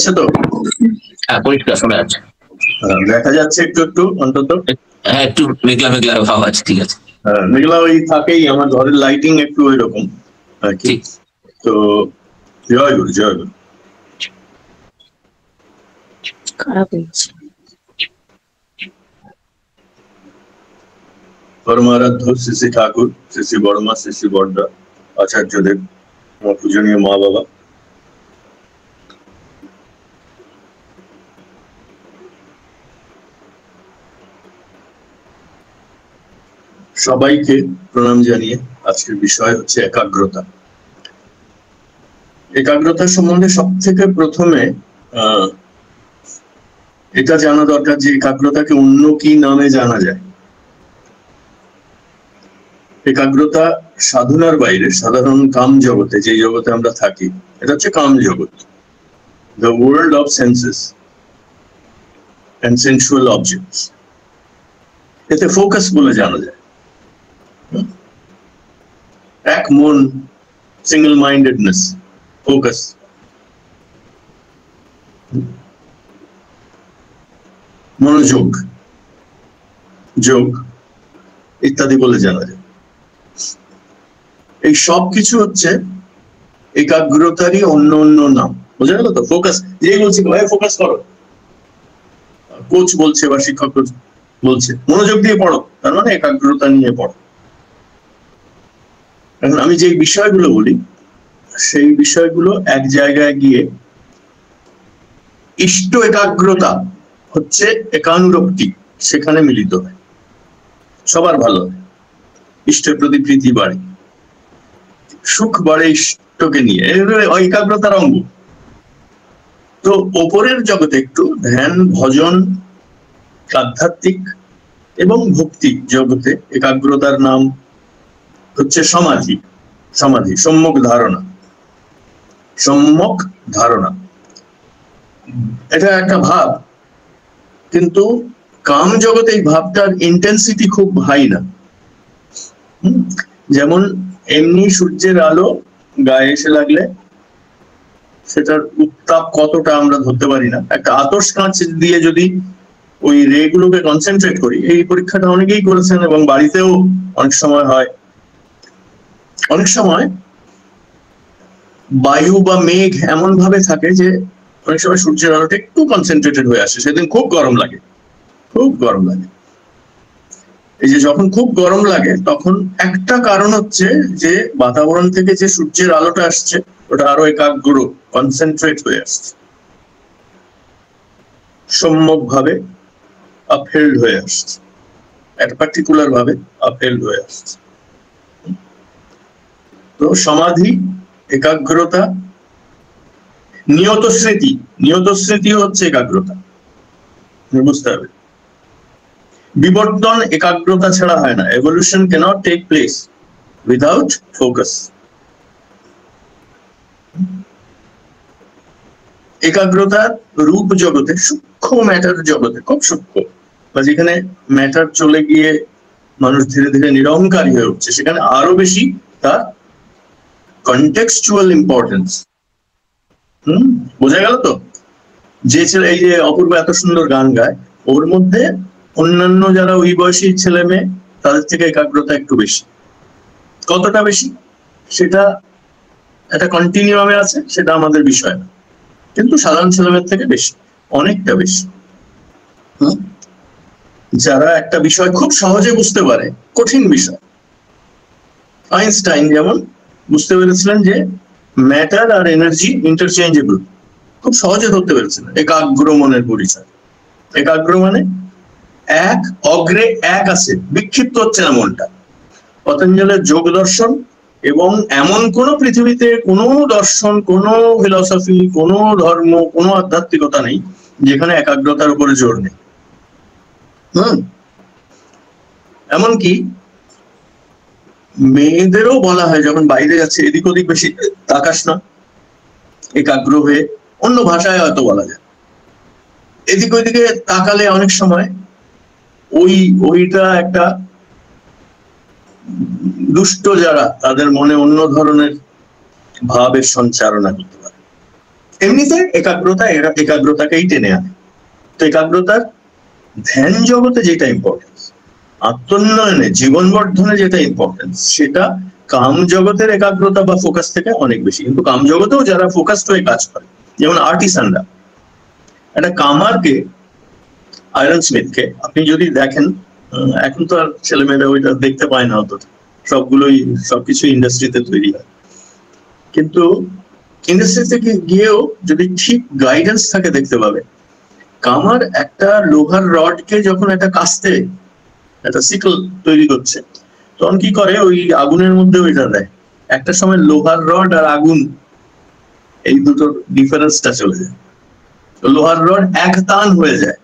যাচ্ছে তো? হ্যাঁ, পরিষ্কার শোনা যাচ্ছে। দেখা যাচ্ছে একটু একটু অন্তত? হ্যাঁ, একটু মেঘলা মেঘলা ভাব আছে। ঠিক আছে। হ্যাঁ, মেঘলা ওই থাকেই, আমার ঘরের লাইটিং একটু ওই রকম আর কি। তো জয় গুরু, জয় গুরু। খারাপ হচ্ছে। পরমারাধ্য শ্রী শ্রী ঠাকুর, শ্রী শ্রী বর্মা, শ্রী শ্রী বড়দা, আচার্যদেব, আমার পূজনীয় মা বাবা, সবাইকে প্রণাম জানিয়ে আজকের বিষয় হচ্ছে একাগ্রতা। একাগ্রতা সম্বন্ধে সব থেকে প্রথমে এটা জানা দরকার যে একাগ্রতাকে অন্য কি নামে জানা যায়। একাগ্রতা সাধনার বাইরে সাধারণ কাম জগতে, যে জগতে আমরা থাকি, এটা হচ্ছে কাম জগৎ, the world of senses and sensual objects. এতে ফোকাস বলে জানা যায়। এক মন, সিঙ্গল মাইন্ডেডনেস, ফোকাস। মনোযোগ, যোগ ইত্যাদি বলে জানা যায়। এই সব কিছু হচ্ছে একাগ্রতারই অন্য অন্য নাম। বোঝা গেল তো? ফোকাস, যেই বলছি ভাই ফোকাস করো, কোচ বলছে বা শিক্ষক বলছে মনোযোগ দিয়ে পড়ো, তার মানে একাগ্রতা নিয়ে পড়ো। এখন আমি যে বিষয়গুলো বলি, সেই বিষয়গুলো এক জায়গায় গিয়ে ইষ্ট একাগ্রতা হচ্ছে একানুরক্তি, সেখানে মিলিত হয়, সবার ভালো হয়, ইষ্টের প্রতি প্রীতি বাড়ে, সুখ বাড়ে ইষ্টকে নিয়ে, একাগ্রতার অঙ্গ। তো ওপরের জগতে একটু ধ্যান, ভজন, আধ্যাত্মিক এবং ভক্তি জগতে একাগ্রতার নাম হচ্ছে সমাধি। সমাধি, সম্যক ধারণা, সম্যক ধারণা, এটা একটা ভাব। কিন্তু কাম জগতে এই ভাবটার ইন্টেন্সিটি খুব হাই না। যেমন এমনি সূর্যের আলো গায়ে এসে লাগলে সেটার উত্তাপ কতটা আমরা ধরতে পারি না। একটা আতশ কাঁচ দিয়ে যদি ওই রে গুলোকে কনসেন্ট্রেট করি, এই পরীক্ষাটা অনেকেই করেছেন এবং বাড়িতেও অনেক সময় হয়। অনেক সময় বায়ু বা মেঘ এমন ভাবে থাকে যে অনেক সময় সূর্যের আলোটা একটু কনসেন্ট্রেটেড হয়ে আসে, সেদিন খুব গরম লাগে, খুব গরম লাগে। এই যে যখন খুব গরম লাগে, তখন একটা কারণ হচ্ছে যে বাতাবরণ থেকে যে সূর্যের আলোটা আসছে, ওটা আরো একাগ্র, কনসেন্ট্রেট হয়ে আসছে, সম্যক ভাবে আপহেল্ড হয়ে আসছে, একটা পার্টিকুলার ভাবে আপহেল্ড হয়ে আসছে। তো সমাধি, একাগ্রতা, নিয়ত স্মৃতি, নিয়ত স্মৃতি হচ্ছে একাগ্রতা, বুঝতে হবে। বিবর্তন একাগ্রতা ছাড়া হয় না। Evolution cannot take place without focus. একাগ্রতার রূপ জগতে, সূক্ষ্ম ম্যাটার জগতে, খুব সূক্ষ্ম, বা যেখানে ম্যাটার চলে গিয়ে মানুষ ধীরে ধীরে নিরহংকারী হয়ে উঠছে, সেখানে আরো বেশি তার কন্টেক্সচুয়াল ইম্পর্টেন্স। বোঝা গেল তো? যে ছেলে, এই যে অপূর্ব এত সুন্দর গান গায়, ওর মধ্যে অন্যান্য যারা ওই বয়সী ছেলে মেয়ে, তাদের থেকে একাগ্রতা একটু বেশি। কতটা বেশি সেটা একটা কন্টিনিউমে আছে, সেটা আমাদের বিষয় না, কিন্তু সাধারণ ছেলে মেয়ের থেকে বেশি, অনেকটা বেশি। যারা একটা বিষয় খুব সহজে বুঝতে পারে, কঠিন বিষয়, আইনস্টাইন যেমন বুঝতে পেরেছিলেন যে ম্যাটার আর এনার্জি ইন্টারচেঞ্জেবল, খুব সহজে ধরতে পেরেছিলেন। একাগ্র মনের পরিচয়। একাগ্র মানে এক, অগ্রে এক আছে, বিক্ষিপ্ত হচ্ছে না মনটা। পতঞ্জলের যোগ দর্শন এবং এমন কোন পৃথিবীতে কোনো দর্শন, কোনো ফিলসফি, কোনো ধর্ম, কোনো আধ্যাত্মিকতা নেই যেখানে একাগ্রতার উপরে জোর নেই। এমনকি মেয়েদেরও বলা হয় যখন বাইরে যাচ্ছে, এদিক ওদিক বেশি তাকাস না, একাগ্র হয়ে, অন্য ভাষায় হয়তো বলা যায়। এদিক ওইদিকে তাকালে অনেক সময় ওইটা একটা দুষ্ট যারা, তাদের মনে অন্য ধরনের ভাবের সঞ্চারণা করতে পারে। এমনিতে একাগ্রতাকেই টেনে আনে। তো একাগ্রতার ধ্যান জগতে যেটা ইম্পর্টেন্স, আত্মোন্নয়নে জীবন বর্ধনে যেটা ইম্পর্টেন্স, সেটা কাম জগতের একাগ্রতা বা ফোকাস থেকে অনেক বেশি। কিন্তু কাম জগতেও যারা ফোকাসড হয়ে কাজ করে, যেমন আর্টিসানরা, একটা কামারকে, আয়রন স্মিথকে আপনি যদি দেখেন, এখন তো আর ছেলেমেয়েরা ওইটা দেখতে পায় না, অত সবকিছু ইন্ডাস্ট্রিতে তৈরি হয়, কিন্তু ইন্ডাস্ট্রি থেকে গিয়েও যদি ঠিক গাইডেন্স থাকে দেখতে পাবে কামার একটা লোহার রডকে যখন একটা কাস্তে একটা সিকল তৈরি করছে, তখন কি করে, ওই আগুনের মধ্যে ওইটা দেয়। একটা সময় লোহার রড আর আগুন এই দুটোর ডিফারেন্সটা চলে যায়, লোহার রড এক তান হয়ে যায়,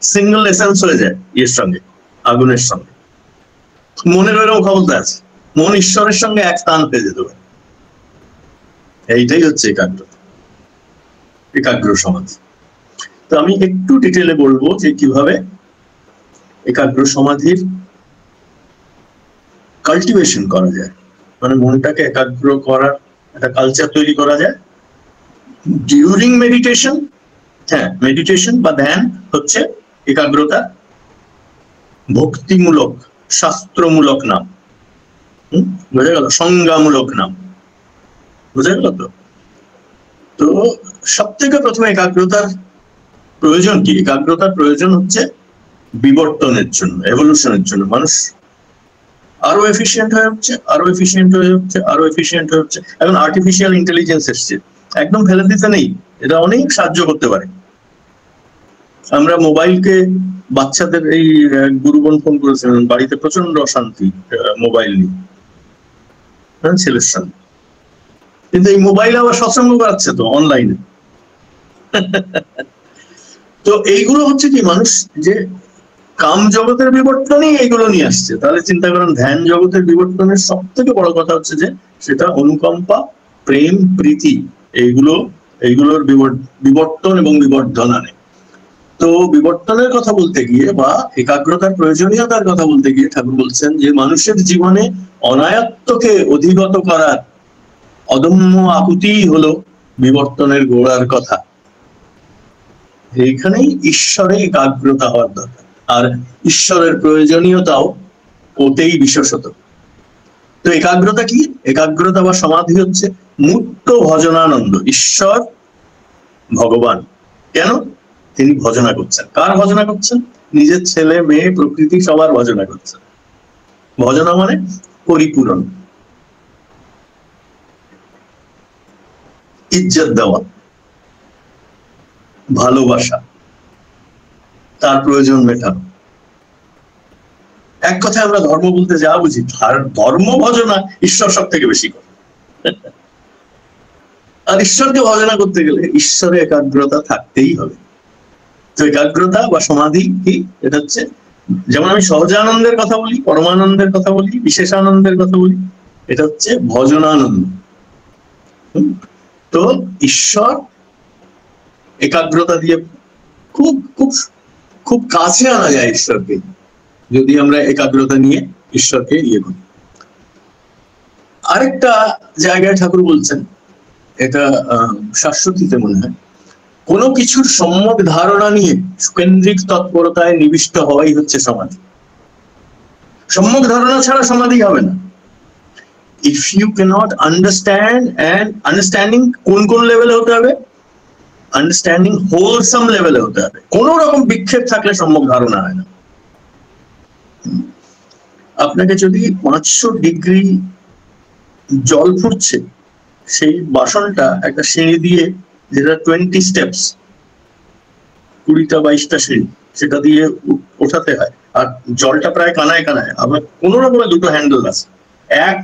সিঙ্গল এসেন্স হয়ে যায় এর সঙ্গে, আগুনের সঙ্গে। মনের ওইরকম ক্ষমতা আছে, মন ঈশ্বরের সঙ্গে এক তান হয়ে যেতে পারে। এইটাই হচ্ছে একাগ্র সমাধি। তো আমি একটু ডিটেলে বলবো যে কিভাবে একাগ্র সমাধির কাল্টিভেশন করা যায়, মানে মনটাকে একাগ্র করার একটা কালচার তৈরি করা যায় ডিউরিং মেডিটেশন। হ্যাঁ, মেডিটেশন বা ধ্যান হচ্ছে একাগ্রতা ভক্তিমূলক, শাস্ত্রমূলক নাম। বোঝা গেল? সংজ্ঞামূলক নাম, বোঝা গেল? তো সব থেকে প্রথমে একাগ্রতার প্রয়োজন কি? একাগ্রতার প্রয়োজন হচ্ছে বিবর্তনের জন্য, এভলিউশনের জন্য। মানুষ আরো এফিসিয়েন্ট হয়ে হচ্ছে, আরো এফিসিয়েন্ট হয়ে হচ্ছে, আরো এফিসিয়েন্ট হয়ে হচ্ছে। এখন আর্টিফিশিয়াল ইন্টেলিজেন্স এসছে, একদম ফেলে দিতে নেই, এটা অনেক সাহায্য করতে পারে। আমরা মোবাইলকে, বাচ্চাদের এই গুরুগণ ফোন করেছিলেন, বাড়িতে প্রচন্ড অশান্তি মোবাইল নিয়ে, ছেলের সঙ্গে, কিন্তু এই মোবাইল আবার সৎসঙ্গ করাচ্ছে তো অনলাইনে। তো এইগুলো হচ্ছে কি, মানুষ যে কাম জগতের বিবর্তনই এইগুলো নিয়ে আসছে। তাহলে চিন্তা করেন, ধ্যান জগতের বিবর্তনের সব থেকে বড় কথা হচ্ছে যে সেটা অনুকম্পা, প্রেম, প্রীতি, এইগুলোর বিবর্তন এবং বিবর্ধন আনে। তো বিবর্তনের কথা বলতে গিয়ে বা একাগ্রতার প্রয়োজনীয়তার কথা বলতে গিয়ে ঠাকুর বলছেন যে মানুষের জীবনে অনায়ত্তকে অধিগত করার অদম্য আকুতি হলো বিবর্তনের গোড়ার কথা। এইখানেই ঈশ্বরে একাগ্রতা হওয়ার দরকার, আর ঈশ্বরের প্রয়োজনীয়তাও ওতেই বিশেষত। তো একাগ্রতা কি? একাগ্রতা বা সমাধি হচ্ছে মূর্ত ভজনানন্দ। ঈশ্বর ভগবান কেন? তিনি ভজনা করছেন। কার ভজনা করছেন? নিজের ছেলে মেয়ে প্রকৃতি সবার ভজনা করছেন। ভজনা মানে পরিপূরণ, ইজ্জত দেওয়া, ভালোবাসা, তার প্রয়োজন মেটানো। এক কথায় আমরা ধর্ম বলতে যা বুঝি, ধর্ম ভজনা ঈশ্বর সব থেকে বেশি করে। আর ঈশ্বরকে ভজনা করতে গেলে ঈশ্বরে একাগ্রতা থাকতেই হবে। তো একাগ্রতা বা সমাধি কি? এটা হচ্ছে, যেমন আমি সহজানন্দের কথা বলি, পরমানন্দের কথা বলি, বিশেষানন্দের কথা বলি, এটা হচ্ছে ভজনানন্দ। তো ঈশ্বর একাগ্রতা দিয়ে খুব খুব খুব কাছে আনা যায় ঈশ্বরকে, যদি আমরা একাগ্রতা নিয়ে ঈশ্বরকে করি। আরেকটা জায়গায় ঠাকুর বলছেন, এটা শাশ্বতীতে মনে হয়, কোনো কিছুর সম্যক ধারণা নিয়ে সুকেন্দ্রিক তৎপরতায় নিবিষ্ট হওয়াই হচ্ছে সমাধি। সম্যক ধারণা ছাড়া সমাধি হবে না। If you cannot understand, and understanding কোন লেভেলে হতে হবে? আন্ডারস্ট্যান্ডিং হোলসাম লেভেলে হতে হবে। কোন রকম বিক্ষেপ থাকলে সম্যক ধারণা হয় না। আপনাকে যদি 500 ডিগ্রি জল ফুটছে, সেই বাসনটা একটা সিঁড়ি দিয়ে, যেটা 20 স্টেপস, 20টা 22টা সিঁড়ি, সেটা দিয়ে ওঠাতে হয়, আর জলটা প্রায় কানায় কানায়, আবার কোনো রকমের দুটো হ্যান্ডেল আছে। এক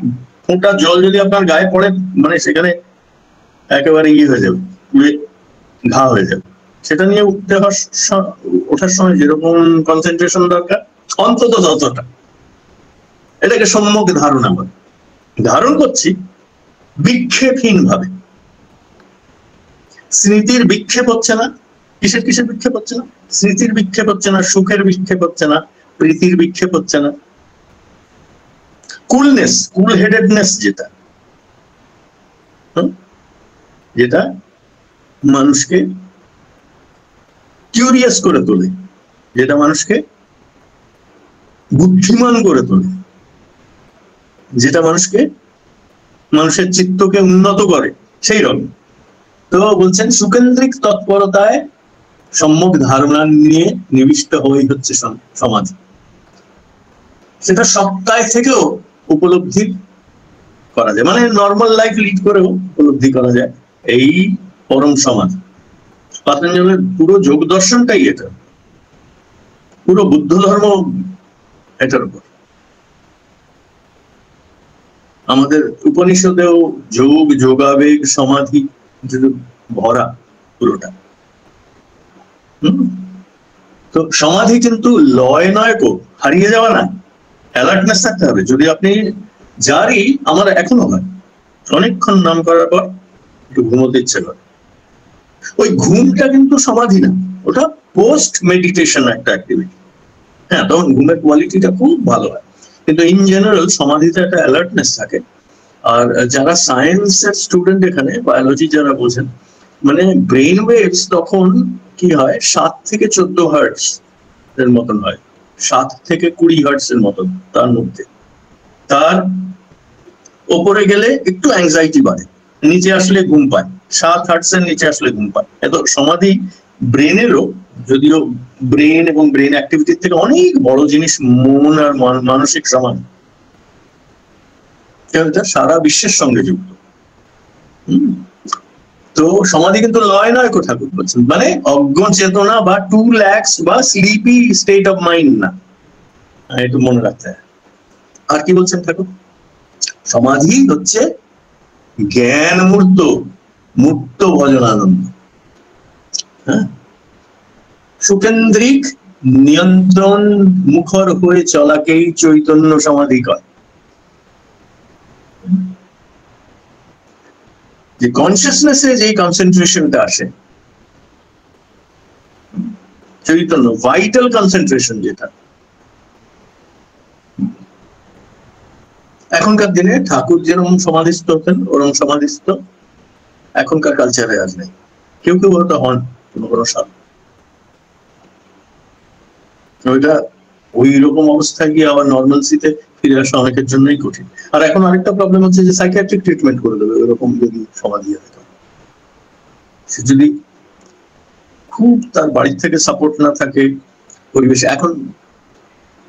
ফোঁটা জল যদি আপনার গায়ে পড়ে, মানে সেখানে একেবারে হয়ে যাবে, পুড়ে ঘা হয়ে যাবে। সেটা নিয়ে ওঠার সময় যেরকম কনসেন্ট্রেশন দরকার, অন্তত ততটা। এটাকে সম্যক ধারণা বলে। ধারণ করছি বিক্ষেপহীন ভাবে। স্মৃতির বিক্ষেপ হচ্ছে না। কিসের বিক্ষেপ হচ্ছে না? স্মৃতির বিক্ষেপ হচ্ছে না, সুখের বিক্ষেপ হচ্ছে না, প্রীতির বিক্ষেপ হচ্ছে না। কুলনেস, কুল হেডেডনেস, যেটা মানুষকে কিউরিয়াস করে তোলে, যেটা মানুষকে বুদ্ধিমান করে তোলে, যেটা মানুষের চিত্তকে উন্নত করে, সেই রকম। তো বলছেন সুকেন্দ্রিক তৎপরতায় সম্যক ধারণা নিয়ে নিবিষ্ট হয়ে হচ্ছে সমাধি। সেটা সপ্তাহে থেকেও উপলব্ধি করা যায়, মানে নর্মাল লাইফ লিড করেও উপলব্ধি করা যায় এই পরম সমাধি। পতঞ্জলির পুরো যোগ দর্শনটাই এটা, পুরো বুদ্ধ ধর্ম এটার উপর। আমাদের উপনিষদেও যোগ, যোগাবেগ, সমাধি ভরা পুরোটা। তো সমাধি কিন্তু লয় নয়, হারিয়ে যাওয়া না, অ্যালার্টনেস থাকতে হবে। যদি আপনি যারই, আমার এখনো হয় অনেকক্ষণ নাম করার পর একটু ঘুমোতে ইচ্ছে করে, ওই ঘুমটা কিন্তু সমাধি না, ওটা পোস্ট মেডিটেশন একটা অ্যাক্টিভিটি। হ্যাঁ, তখন ঘুমের কোয়ালিটিটা খুব ভালো হয়, কিন্তু ইন জেনারেল সমাধিতে একটা অ্যালার্টনেস থাকে। আর যারা সায়েন্সের স্টুডেন্ট, এখানে বায়োলজি যারা বোঝেন, মানে ব্রেন ওয়েভস তখন কি হয়, 7 থেকে 14 হার্টস এর মতন হয়, 7 থেকে 20 হার্টস এর মতন। তার মধ্যে তার ওপরে গেলে একটু অ্যাংজাইটি বাড়ে, নিচে আসলে ঘুম পায়, 7 হার্টস এর নিচে আসলে ঘুম পায়। এত সমাধি ব্রেনেরও, যদিও ব্রেন এবং ব্রেন অ্যাক্টিভিটির থেকে অনেক বড় জিনিস মন আর মানসিক সমাধি, সারা বিশ্বের সঙ্গে যুক্ত। তো সমাধি কিন্তু লয় নয়, ঠাকুর বলছেন, মানে অজ্ঞ চেতনা বা 2 lakhs বা স্লিপি স্টেট অফ মাইন্ড না, একটু মনে রাখতে হয়। আর কি বলছেন ঠাকুর? সমাধি হচ্ছে জ্ঞান মূর্ত, মুক্ত ভজনানন্দ। হ্যাঁ, সুকেন্দ্রিক নিয়ন্ত্রণ মুখর হয়ে চলাকেই চৈতন্য সমাধি কয়। যে কনসিয়াসনেসে যে কনসেন্ট্রেশনটা আসে, চৈতন্য ভাইটাল কনসেন্ট্রেশন, যেটা এখনকার দিনে ঠাকুর যেরকম সমাধিস্থ হতেন ওরকম সমাধিস্থ এখনকার কালচারে আজ নেই। কেউ কেউ হয়তো হন কোনো সাল, ওইটা ওই রকম অবস্থায় গিয়ে আবার নর্মালসিতে ফিরে আসা অনেকের জন্যই কঠিন। আর এখন আরেকটা প্রবলেম হচ্ছে যে সাইকিয়াট্রিক ট্রিটমেন্ট করে দেবে ওইরকম যদি সমাধি হয়। সে যদি খুব তার বাড়ির থেকে সাপোর্ট না থাকে, পরিবেশে, এখন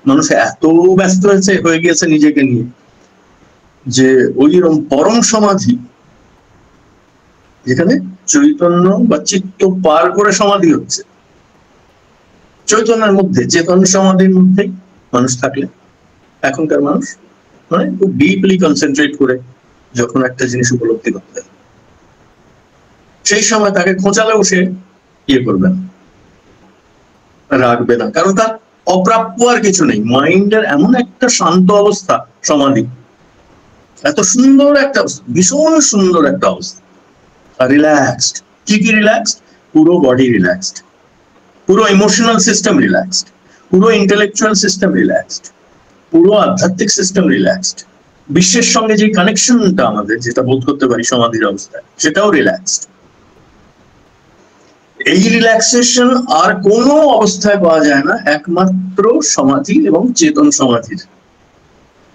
মানুষ এত ব্যস্ত হয়ে গিয়েছে নিজেকে নিয়ে, যে ওইরকম পরম সমাধি যেখানে চৈতন্য বা চিত্ত পার করে সমাধি হচ্ছে, চৈতন্যের মধ্যে, চেতন সমাধির মধ্যেই মানুষ থাকলে, এখনকার মানুষ মানে খুব ডিপলি কনসেন্ট্রেট করে যখন একটা জিনিস উপলব্ধি করতে, সেই সময় তাকে খোঁচালেও সে ইয়ে করবে না, রাখবে না, কারণ তার অপ্রাপ্য আর কিছু নেই। মাইন্ডের এমন একটা শান্ত অবস্থা সমাধি, এত সুন্দর একটা অবস্থা, ভীষণ সুন্দর একটা অবস্থা, রিল্যাক্সড। কি কি রিল্যাক্সড? পুরো বডি রিল্যাক্সড, পুরো ইমোশনাল সিস্টেম রিল্যাক্সড, পুরো ইন্টেলেকচুয়াল সিস্টেম রিল্যাক্সড, পুরো আধ্যাত্মিক সিস্টেম রিল্যাক্সড, বিশ্বের সঙ্গে যে কানেকশনটা আমাদের যেটা বোধ করতে পারি সমাধির অবস্থায়, সেটাও রিল্যাক্সড। এই রিল্যাক্সেশন আর কোনো অবস্থায় পাওয়া যায় না, একমাত্র সমাধি এবং চেতন সমাধির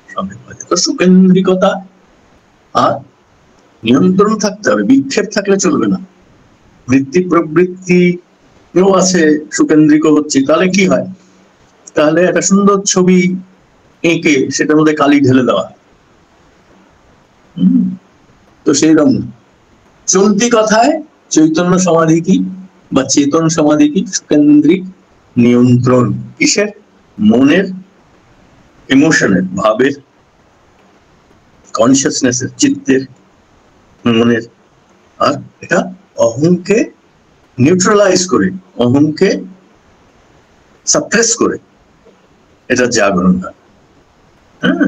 সঙ্গে পাওয়া যায়। তো সুকেন্দ্রিকতা আর নিয়ন্ত্রণ থাকতে হবে, বিক্ষেপ থাকলে চলবে না। বৃত্তি প্রবৃত্তি আছে, সুকেন্দ্রিক হচ্ছে, তাহলে কি হয়? তাহলে একটা সুন্দর ছবি এঁকে সেটার মধ্যে কালি ঢেলে দেওয়া। তো সেই রকম চলতি কথায় চৈতন্য সমাধি কি বা চেতন সমাধি কি? সুকেন্দ্রিক নিয়ন্ত্রণ। কিসের? মনের, ইমোশনের, ভাবের, কনসিয়াসনেসের, চিত্তের, মনের। আর এটা অহংকে নিউট্রালাইজ করে, অহংকে সাপ্রেস করে এটা জাগরণ হয়। হ্যাঁ,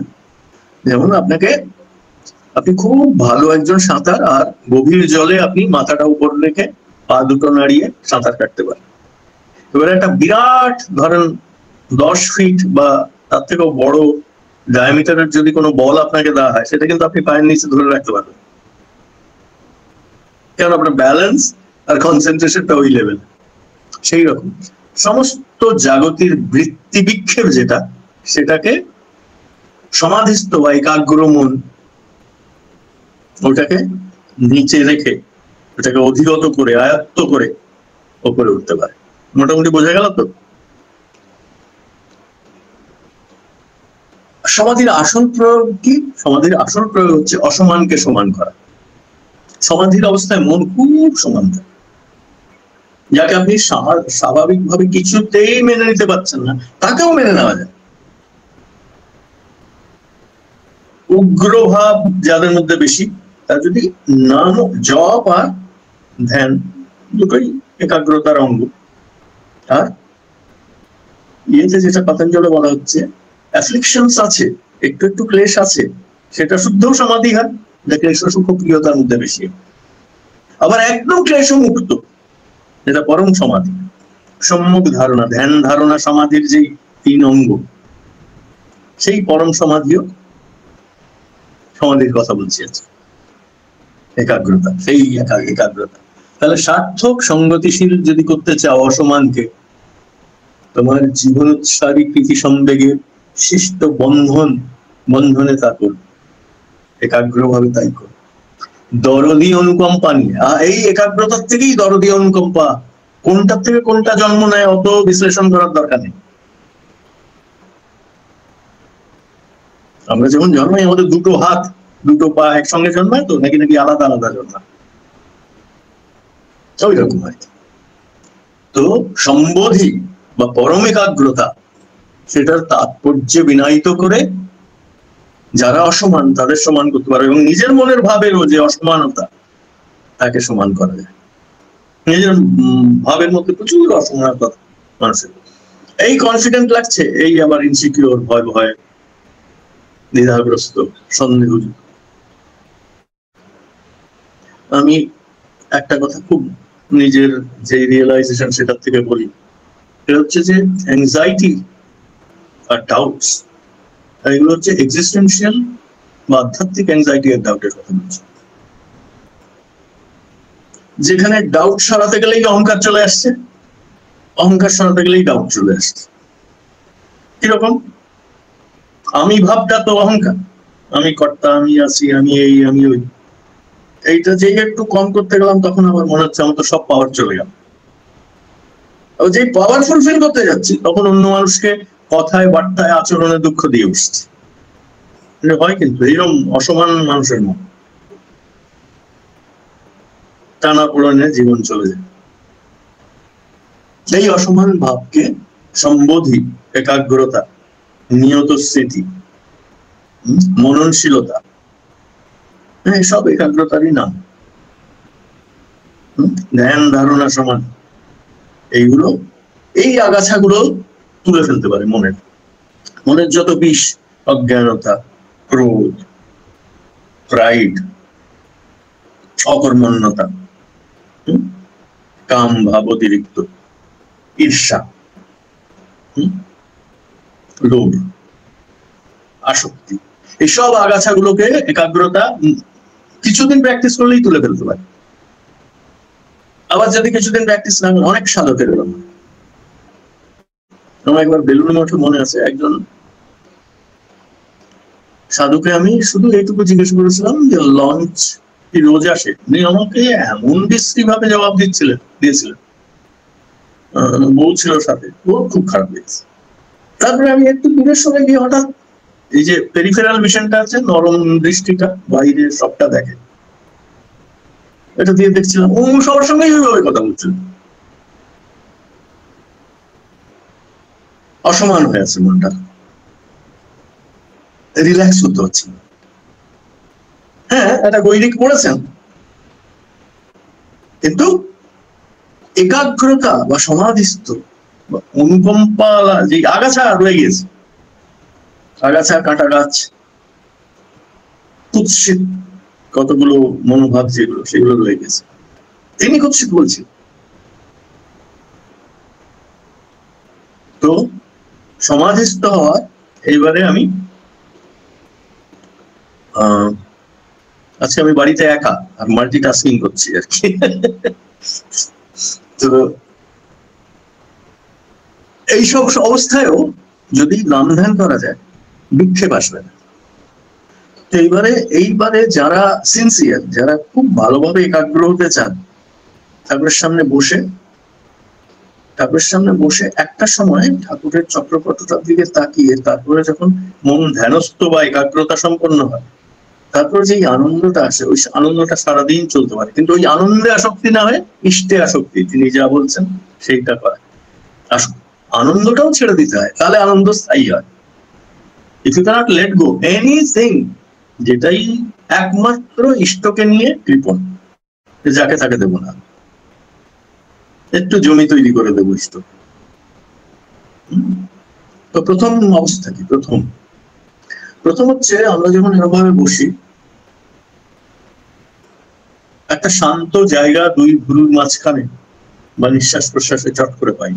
যেমন আপনি খুব ভালো একজন সাঁতার, আর গভীর জলে আপনি মাথাটা উপর রেখে পা দুটো নাড়িয়ে সাঁতার কাটতে পারেন। এবারে একটা বিরাট, ধরেন 10 ফিট বা তার থেকেও বড় ডায়ামিটারের যদি কোনো বল আপনাকে দেওয়া হয়, সেটা কিন্তু আপনি পায়ের নিচে ধরে রাখতে পারবেন, কারণ আপনার ব্যালেন্স আর কনসেন্ট্রেশনটা ওই লেভেল। সেই রকম সমস্ত জাগতির বৃত্তি বিক্ষেপ যেটা, সেটাকে সমাধিস্থ বা একাগ্র মন ওটাকে নিচে রেখে, ওটাকে অধিগত করে, আয়ত্ত করে ওপরে উঠতে পারে। মোটামুটি বোঝা গেল তো? সমাধির আসল প্রয়োগ কি? সমাধির আসল প্রয়োগ হচ্ছে অসমানকে সমান করা। সমাধির অবস্থায় মন খুব সমান থাকে, যাকে আপনি স্বাভাবিকভাবে কিছুতেই মেনে নিতে পারছেন না, তাকেও মেনে নেওয়া যায়। উগ্রভাব যাদের মধ্যে বেশি, তার যদি নাম জপ আর ধ্যান দুটোই একাগ্রতার অঙ্গ। আর ইয়েতে যেটা পতঞ্জলে বলা হচ্ছে অ্যাফ্লিকশনস আছে, একটু একটু ক্লেশ আছে, সেটা শুদ্ধও সমাধি হয়, যা ক্লেশ সুখ প্রিয়তার মধ্যে বেশি। আবার একদম ক্লেশ মুক্ত, যেটা পরম সমাধি, সম্যক ধারণা, ধ্যান ধারণা সমাধির যেই 3 অঙ্গ, সেই পরম সমাধিও সমাধির কথা বলছি আছে। একাগ্রতা, সেই একাগ্রতা। তাহলে সার্থক সঙ্গতিশীল যদি করতে চাও অসমানকে, তোমার জীবনোৎসারী প্রীতি সম্বেগে শিষ্ট বন্ধনে তা করবে, একাগ্রভাবে তাই কর। দরদি অনুকম্পা নিয়ে, এই একাগ্রতার থেকেই দরদি অনুকম্পা, কোনটার থেকে কোনটা জন্ম নেয় অত বিশ্লেষণ করার দরকার নেই। আমরা যখন জন্মাই আমাদের 2টো হাত 2টো পা একসঙ্গে জন্মায় তো, নাকি নাকি আলাদা আলাদা জন্মায়? ওই রকম হয়। তো সম্বোধি বা পরম একাগ্রতা, সেটার তাৎপর্য বিনায়িত করে যারা অসমান তাদের সমান করতে পারে, এবং নিজের মনের ভাবেরও যে অসমানতা, তাকে সমান করা যায়। নিজের ভাবের মধ্যে প্রচুর অসমানতা মানুষের, এই কনফিডেন্ট লাগছে, এই আবার ইনসিকিউর, ভয়, দ্বিধাগ্রস্ত, সন্দেহযুক্ত। আমি একটা কথা খুব নিজের যে রিয়েলাইজেশন সেটার থেকে বলি, এটা হচ্ছে যে অ্যাংজাইটি আর ডাউটস, এগুলো হচ্ছে এক্সিস্টেন্সিয়াল বা আধ্যাত্মিক অ্যাংজাইটি আর ডাউটের কথা বলছি। যেখানে ডাউট সরাতে গেলেই অহংকার চলে আসছে, অহংকার সরাতে গেলেই ডাউট চলে আসছে। কিরকম? আমি ভাবটা তো অহংকার, আমি কর্তা, আমি আছি, আমি এই, আমি ওই। এইটা যে একটু কম করতে গেলাম, তখন আমার মনে হচ্ছে আমার তো সব পাওয়ার চলে গেল। যে পাওয়ারফুল ফিল করতে যাচ্ছি, তখন অন্য মানুষকে কথায়, বার্তায়, আচরণে দুঃখ দিয়ে উঠছে। হয় কিন্তু এইরকম অসমান মানুষের মন, টানা পোড়েনে জীবন চলে যায়। এই অসমান ভাবকে সম্বোধি, একাগ্রতা, নিয়ত স্মৃতি, মননশীলতা, সব একাগ্রতারই নাম। ধ্যান ধারণা সমান, এইগুলো, এই আগাছাগুলো তুলে ফেলতে পারে মনের যত বিষ, অজ্ঞানতা, ক্রোধ, প্রাইড, অকর্মণ্যতা, কাম ভাব অতিরিক্ত, ঈর্ষা, লোভ, আসক্তি, এইসব আগাছাগুলোকে একাগ্রতা কিছুদিন প্র্যাকটিস করলেই তুলে ফেলতে পারে। আবার যদি কিছুদিন প্র্যাকটিস না, অনেক সাধকের এরকম। আমার একবার বেলুড় মঠে মনে আছে, একজন সাধুকে আমি শুধু এইটুকু জিজ্ঞেস করেছিলাম যে লঞ্চ কি রোজ আসে? উনি আমাকে এমন বিশ্রী ভাবে জবাব দিয়েছিলেন, বউ ছিল সাথে, ওর খুব খারাপ লেগেছে। তারপরে আমি একটু দূরের সরে গিয়ে হঠাৎ এই যে পেরিফেরাল ভিশনটা আছে, নরম দৃষ্টিটা, বাইরে সবটা দেখে, এটা দিয়ে দেখছিলাম ও সবার সঙ্গে এইভাবে কথা বলছিলেন। অসমান হয়ে আছে মনটা, রিল্যাক্স হতে হচ্ছে। হ্যাঁ, একটা গৈরিক পড়েছেন, কিন্তু একাগ্রতা বা সমাধিস্থ বা অনুকম্পা, যে আগাছা রয়ে গেছে, আগাছা, কাঁটা গাছ, কুৎসিত কতগুলো মনোভাব যেগুলো, সেগুলো রয়ে গেছে। তিনি কুৎসিত বলছেন। তো সমাধিস্থ হওয়ার, এইবারে আমি আজকে আমি বাড়িতে একা আর মাল্টিটাস্কিং করছি আর কি। তো এইসব অবস্থায়ও যদি নাম ধ্যান করা যায় বিক্ষেপ আসবে না। তো এইবারে যারা সিনসিয়ার, যারা খুব ভালোভাবে একাগ্র হতে চান, ঠাকুরের সামনে বসে একটা সময় ঠাকুরের চক্রপটটার দিকে তাকিয়ে তারপরে যখন মন ধ্যানস্থ বা একাগ্রতা সম্পন্ন হয়, তারপর যে আনন্দটা আসে, ওই আনন্দটা সারাদিন চলতে পারে। কিন্তু ওই আনন্দে আসক্তি না হয়ে ইষ্টে আসক্তি, তিনি যা বলছেন সেইটা করে। আনন্দটাও ছেড়ে দিতে হয়, তাহলে আনন্দ স্থায়ী হয়। If you cannot let go anything, যেটাই একমাত্র ইষ্টকে নিয়ে কৃপণ, যাকে তাকে দেবো না, একটু জমি তৈরি করে দেবো ইষ্ট। তো প্রথম অবস্থা কি? প্রথম হচ্ছে আমরা যখন এরকমভাবে বসি, একটা শান্ত জায়গা দুই ভ্রুর মাঝখানে বা নিঃশ্বাস প্রশ্বাসে চট করে পাই,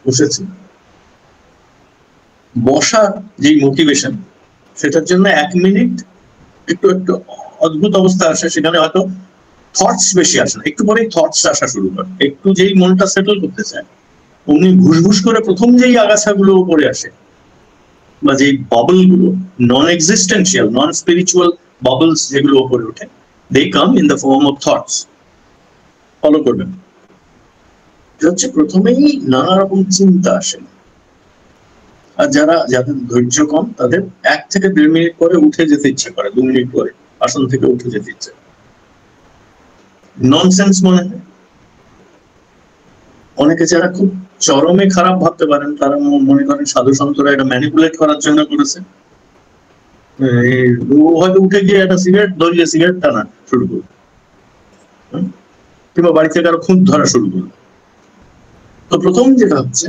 বসেছি। বসার যে মোটিভেশন, সেটার জন্য 1 মিনিট একটু অদ্ভুত অবস্থা আসে, সেখানে হয়তো থটস বেশি আসে না, একটু পরেই থটস আসা শুরু করে। একটু যেই মনটা সেটেল করতে চায়, অমনি ঘুষ করে প্রথম যেই আগাছাগুলো উপরে আসে বা যেই বাবল গুলো, non existential, non spiritual bubbles যেগুলো উপরে ওঠে, they come in the form of thoughts. Follow করবেন। হচ্ছে প্রথমেই নানা রকম চিন্তা আসে। আর যাদের ধৈর্য কম, তাদের 1 থেকে 1.5 মিনিট পরে উঠে যেতে ইচ্ছে করে, 2 মিনিট পরে আসন থেকে উঠে যেতে ইচ্ছে। ননসেন্স মনে হয়। অনেকে যারা খুব চরমে খারাপ ভাবতে পারেন, তারা মনে করেন সাধু সন্তরা এটা ম্যানিপুলেট করার জন্য করেছে। হয়তো উঠে গিয়ে একটা সিগারেট ধরিয়ে সিগারেট টানা শুরু করবে, কিংবা বাড়ি থেকে আরো খুঁত ধরা শুরু করবে। তো প্রথম যেটা হচ্ছে,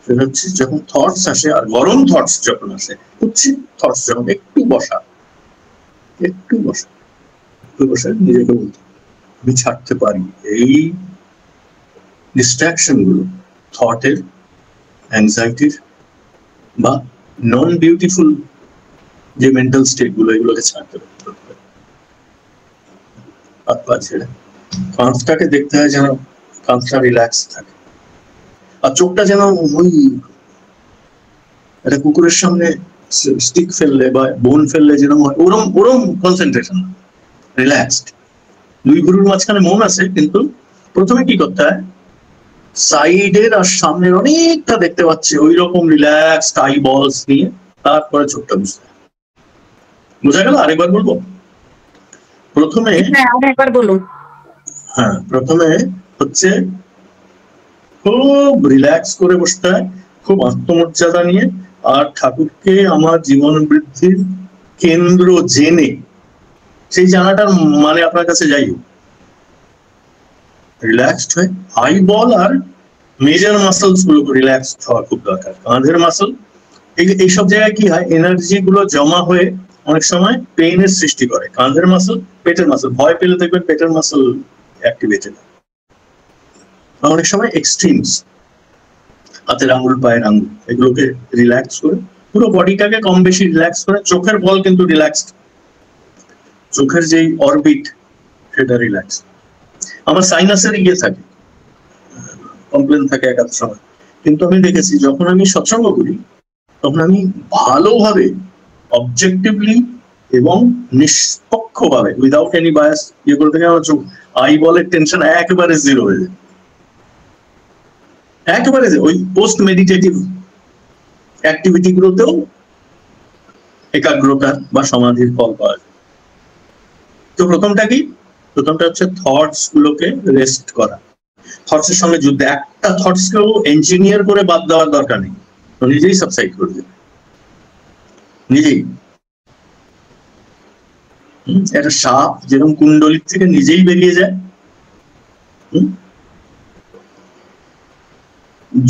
সেটা হচ্ছে যখন থটস আসে, আর গরম থটস যখন আসে, কুৎসিত থটস যখন, একটু বসা নিজেকে বলতে, আমি ছাড়তে পারি এই ডিস্ট্রাকশন গুলো, থটের, অ্যাংজাইটির বা নন বিউটিফুল যে মেন্টাল স্টেট গুলো, এগুলোকে ছাড়তে পারি। হাত পা ছেড়ে কাঁধটাকে দেখতে হয় যেন কাঁধটা রিল্যাক্স থাকে, আর চোখটা যেন ওই একটা কুকুরের সামনে স্টিক ফেললে বা বোন ফেললে যেরকম হয়, ওরম কনসেন্ট্রেশন, রিল্যাক্সড। 2 ভ্রুর মাঝখানে মন আছে, কিন্তু প্রথমে কি করতে হয়, সাইডের আর সামনের অনেকটা দেখতে পাচ্ছে, ওই রকম রিল্যাক্সড আই বলস নিয়ে তারপরে চোখটা বুঝতে হয়। বোঝা গেল? আরেকবার বলবো। প্রথমে হচ্ছে খুব রিল্যাক্স করে বসতে হয়, খুব আত্মমর্যাদা নিয়ে, আর ঠাকুরকে আমার জীবন বৃদ্ধির কেন্দ্র জেনে, সেই জানাটার মানে আপনার কাছে যাই হোক, রিল্যাক্সড হয়ে আই বল আর মেজর মাসলস গুলো রিল্যাক্সড হওয়া খুব দরকার। কাঁধের মাসল, এইসব জায়গায় কি হয়, এনার্জি গুলো জমা হয়ে অনেক সময় পেইনের সৃষ্টি করে। কাঁধের মাসল, পেটের মাসল, ভয় পেলে দেখবেন পেটের মাসল অ্যাক্টিভেটেড। অনেক সময় এক্সট্রিমস, হাতের আঙুল, পায়ের আঙুল, এগুলোকে রিল্যাক্স করে, পুরো বডিটাকে কম বেশি রিল্যাক্স করে। চোখের বল কিন্তু রিল্যাক্সড, চোখের যেই অরবিট সেটা রিল্যাক্স। আমার সাইনাসের থাকে, কমপ্লেন থাকে একাধ সময়, কিন্তু আমি দেখেছি যখন আমি সৎসঙ্গ করি, তখন আমি ভালোভাবে অবজেক্টিভলি এবং নিষ্পক্ষভাবে, উইদাউট এনি বায়াস করে থেকে আমার চোখ, আই বলের টেনশন একেবারে 0 হয়ে যায়, একেবারে। ওই পোস্ট মেডিটেটিভ অ্যাক্টিভিটি গুলোতেও একাগ্রতা বা সমাধির ফল পাওয়া যায়। তো প্রথমটা হচ্ছে থটস গুলোকে রেস্ট করা, থটস এর সঙ্গে যুদ্ধ। একটা থটস কেও ইঞ্জিনিয়ার করে বাদ দেওয়ার দরকার নেই, তো নিজেই সাবসাইড করে দেবে, নিজেই। একটা সাপ যেরকম কুণ্ডলির থেকে নিজেই বেরিয়ে যায়,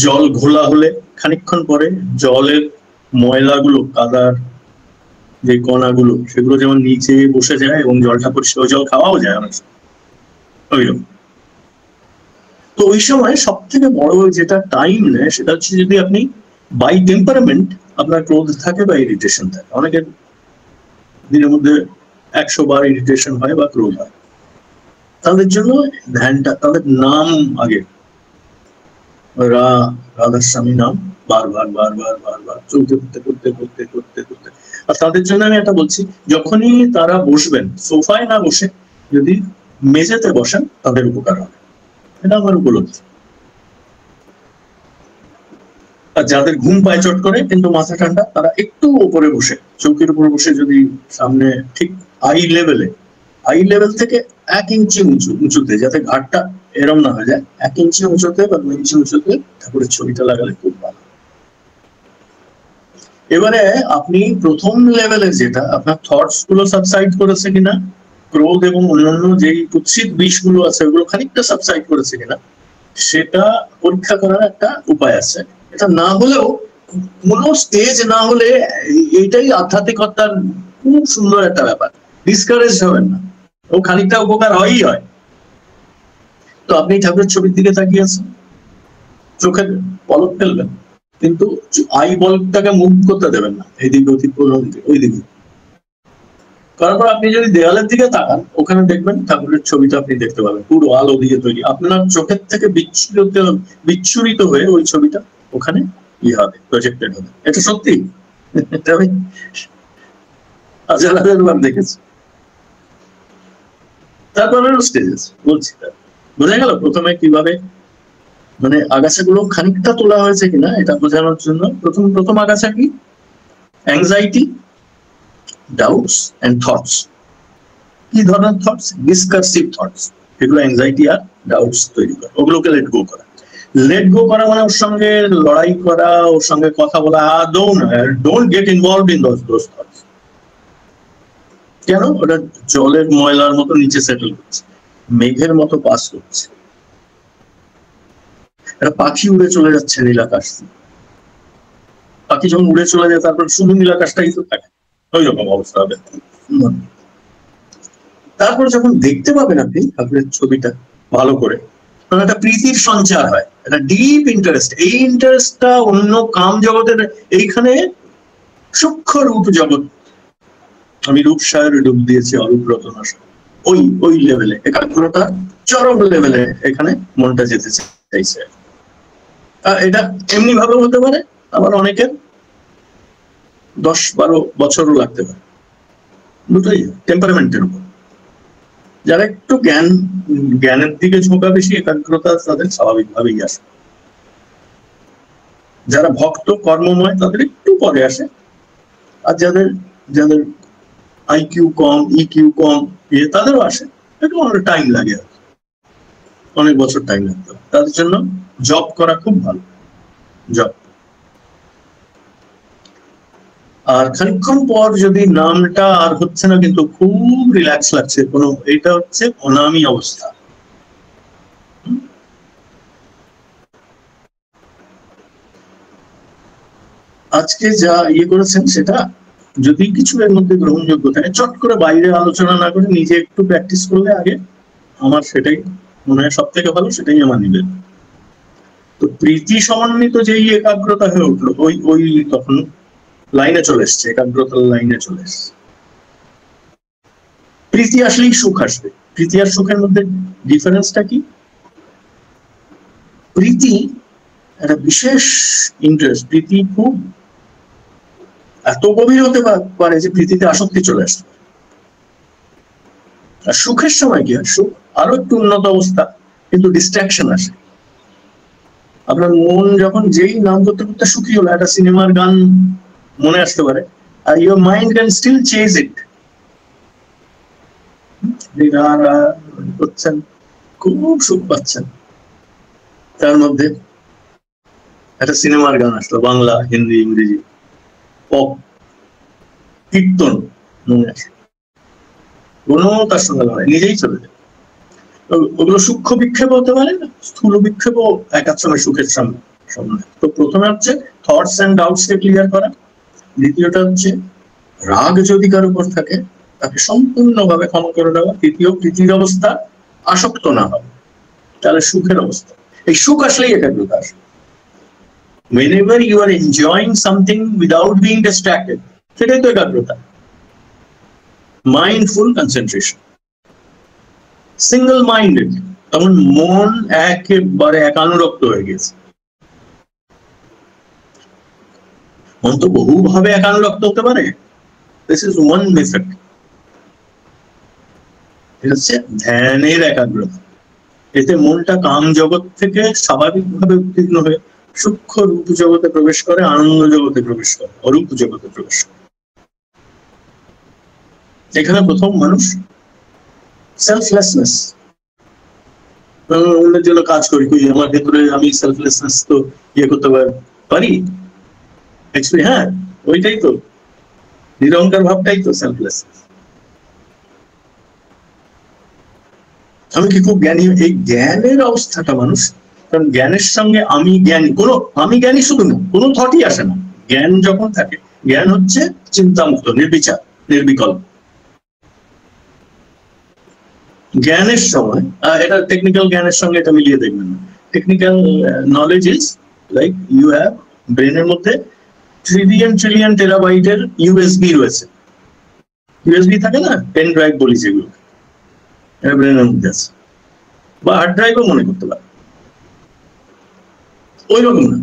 জল ঘোলা হলে খানিকক্ষণ পরে জলের ময়লাগুলো, কাদার যে কণাগুলো, সেগুলো যেমন নিচে বসে যায় এবং জলটা পরিষ্কার, জল খাওয়াও যায় অনেক সময় ওইরকম। তো ওই সময় সব থেকে বড় যেটা টাইম নেয়, সেটা হচ্ছে যদি আপনি বাই টেম্পারামেন্ট আপনার ক্রোধ থাকে বা ইরিটেশন থাকে। অনেকের দিনের মধ্যে 100 বার ইরিটেশন হয় বা ক্রোধ হয়। তাদের জন্য ধ্যানটা, তাদের নাম আগে রাধার স্বামী নাম বারবার বারবার বারবার চলতে করতে করতে করতে করতে করতে। আর তাদের জন্য আমি একটা বলছি, যখনই তারা বসবেন, সোফায় না বসে যদি মেঝেতে বসেন তাদের উপকার হবে, এটা আমার উপলব্ধি। আর যাদের ঘুম পায় চট করে কিন্তু মাথা ঠান্ডা, তারা একটু উপরে বসে, চৌকির উপরে বসে যদি সামনে ঠিক আই লেভেল থেকে 1 ইঞ্চি উঁচুতে, যাতে ঘাটটা এরম না হয়ে যায়, 1 ইঞ্চি উঁচুতে বা 2 ইঞ্চি উঁচুতে ঠাকুরের ছবিটা লাগালে খুব ভালো। এবারে আপনি প্রথম লেভেলে যেটা আপনার থটস গুলো সাবসাইড করেছে কিনা, ক্রোধ এবং অন্যান্য যেই কুৎসিত বিষগুলো আছে ওগুলো খানিকটা সাবসাইড করেছে কিনা, সেটা পরীক্ষা করার একটা উপায় আছে। এটা না হলেও, কোনো স্টেজ না হলে, এইটাই আধ্যাত্মিকতার খুব সুন্দর একটা ব্যাপার। ডিসকারেজ হবেন না, ও খানিকটা উপকার হয়ই হয়। তো আপনি ঠাকুরের ছবির দিকে তাকিয়ে আছেন, চোখের পলক ফেলবেন, কিন্তু আই বলটাকে মুভ করতে দেবেন না এইদিকে ওই দিকে। তারপর আপনি যদি দেওয়ালের দিকে তাকান, ওখানে দেখবেন ঠাকুরের ছবিটা আপনি দেখতে পাবেন পুরো আলো দিয়ে তৈরি। আপনার চোখের থেকে বিচ্ছুরিত হয়ে ওই ছবিটা ওখানে হবে, প্রজেক্টেড হবে। এটা সত্যি, এটা আমি হাজার দেখেছি। তারপরে স্টেজেস বলছি, বোঝা গেল প্রথমে কিভাবে মানে আগাছাগুলো খানিকটা তোলা হয়েছে কিনা এটা বোঝানোর জন্য। প্রথম আগাছা কি? Anxiety, doubts and thoughts. কি ধরনের থটস? Discursive thoughts. এগুলো অ্যাংজাইটি আর ডাউটস তৈরি করে, ওগুলোকে লেট গো করা। লেট গো করা মানে ওর সঙ্গে লড়াই করা, ওর সঙ্গে কথা বলা, don't get involve in those thoughts. কেন? ওটা জলের ময়লার মতো নিচে সেটেল করছে, মেঘের মতো পাস করছে। একটা পাখি উড়ে চলে যাচ্ছে নীলাকাশ, পাখি যখন উড়ে চলে যায় তারপর শুধু নীলাকাশটাই তো থাকে, ওই রকম অবস্থা হবে। তারপর যখন দেখতে পাবেন আপনি ঠাকুরের ছবিটা ভালো করে, তখন একটা প্রীতির সঞ্চার হয়, একটা ডিপ ইন্টারেস্ট। এই ইন্টারেস্টটা অন্য কাম জগতের, এইখানে সূক্ষ্ম রূপ জগৎ, আমি রূপসায়ের রূপ দিয়েছি অরূপ রতনা, ওই লেভেলে একাগ্রতা চরম লেভেলে এখানে মনটা যেতে চাইছে। এটা এমনি ভাবে হতে পারে, আবার অনেকের 10-12 বছরও লাগতে পারে, দুটোই টেম্পারমেন্টের উপর। যারা একটু জ্ঞানের দিকে ঝোঁকা বেশি, একাগ্রতা তাদের স্বাভাবিকভাবেই আসে। যারা ভক্ত কর্মময় তাদের একটু পরে আসে, আর যাদের আইকিউ কম, ইকিউ কম, তাদেরও আসে, একটু অনেক টাইম লাগে, অনেক বছর টাইম লাগতে হয়। তাদের জন্য জব করা খুব ভালো, জব। আর খানিকক্ষণ পর যদি নামটা আর হচ্ছে না কিন্তু খুব রিল্যাক্স লাগছে, এটা হচ্ছে অনামী অবস্থা। আজকে যা করেছেন সেটা যদি কিছু এর মধ্যে গ্রহণযোগ্য থাকে, চট করে বাইরে আলোচনা না করে নিজে একটু প্র্যাকটিস করলে আগে, আমার সেটাই মনে হয় সব থেকে ভালো, সেটাই আমার নিবেন। তো প্রীতি সমন্বিত যেই একাগ্রতা হয়ে উঠলো, ওই তখন লাইনে চলে এসছে, একাগ্রতার লাইনে চলে এসছে। প্রীতি আসলেই সুখ আসবে। প্রীতি আর সুখের মধ্যে ডিফারেন্সটা কি? প্রীতি একটা বিশেষ ইন্টারেস্ট, প্রীতি খুব এত গভীর হতে পারে যে প্রীতিতে আসক্তি চলে আসতে পারে। আর সুখের সময় কি হয়? সুখ আরো একটু উন্নত অবস্থা, কিন্তু ডিস্ট্রাকশন আসে। আপনার মন যখন যেই নাম করতে করতে সুখী হলো, একটা সিনেমার গান মনে আসতে পারে, আর your mind can still chase it, করছেন, খুব সুখ পাচ্ছেন, তার মধ্যে একটা সিনেমার গান আসলো, বাংলা, হিন্দি, ইংরেজি, পপ, কীর্তন মনে আসে, কোনো তার সঙ্গে লড়াই, নিজেই চলে যায়। ওগুলো সূক্ষ্ম বিক্ষেপ হতে পারে না, স্থূল বিক্ষেপও একার সময় সুখের সামনে। তো প্রথমে হচ্ছে থটস এন্ড ডাউটস কে ক্লিয়ার করা, দ্বিতীয়টা হচ্ছে রাগ যদি কার উপর থাকে তাকে সম্পূর্ণভাবে ক্ষমা করে দেওয়া, তৃতীয় প্রীতির অবস্থা, আসক্ত না হবে, তাহলে সুখের অবস্থা। এই সুখ আসলেই একাগ্রতা আসে। Whenever you are enjoying something without being distracted, সেটাই তো একাগ্রতা, মাইন্ডফুল কনসেন্ট্রেশন। সিঙ্গল মাইন্ডেড, তখন মন একেবারে একানুরক্ত হয়ে গেছে। মন তো বহুভাবে একানুরক্ত হতে পারে। This is one method. এটা হচ্ছে ধ্যানের একাগ্রতা। এতে মনটা কাম জগৎ থেকে স্বাভাবিকভাবে উত্তীর্ণ হয়ে সূক্ষ্ম রূপ জগতে প্রবেশ করে, আনন্দ জগতে প্রবেশ করে, অরূপ জগতে প্রবেশ করে। এখানে প্রথম মানুষ সেলফলেসনেস, অন্যের জন্য কাজ করি, আমার ভেতরে আমি সেলফলেসনেস তো করতে পারি। হ্যাঁ, ওইটাই তো নিরহংকার ভাবটাই তো সেলফলেসনেস। আমি কি খুব জ্ঞানী, এই জ্ঞানের অবস্থাটা মানুষ, কারণ জ্ঞানের সঙ্গে আমি জ্ঞানী, আমি জ্ঞানী শুধু না, কোনো থটই আসে না। জ্ঞান যখন থাকে, জ্ঞান হচ্ছে চিন্তামুক্ত, নির্বিচার, নির্বিকল্প। জ্ঞানের সময়, এটা টেকনিক্যাল জ্ঞানের সঙ্গে এটা মিলিয়ে দেখবেন না। Technical knowledge is like you have, ব্রেনের মধ্যে ট্রিলিয়ন টেরাবাইটের ইউএসবি রয়েছে। ইউএসবি থাকে না, পেন ড্রাইভ বলি যেগুলো, ব্রেনের মধ্যে আছে, বা হার্ড ড্রাইভও মনে করতে পারে। ওই রকম না,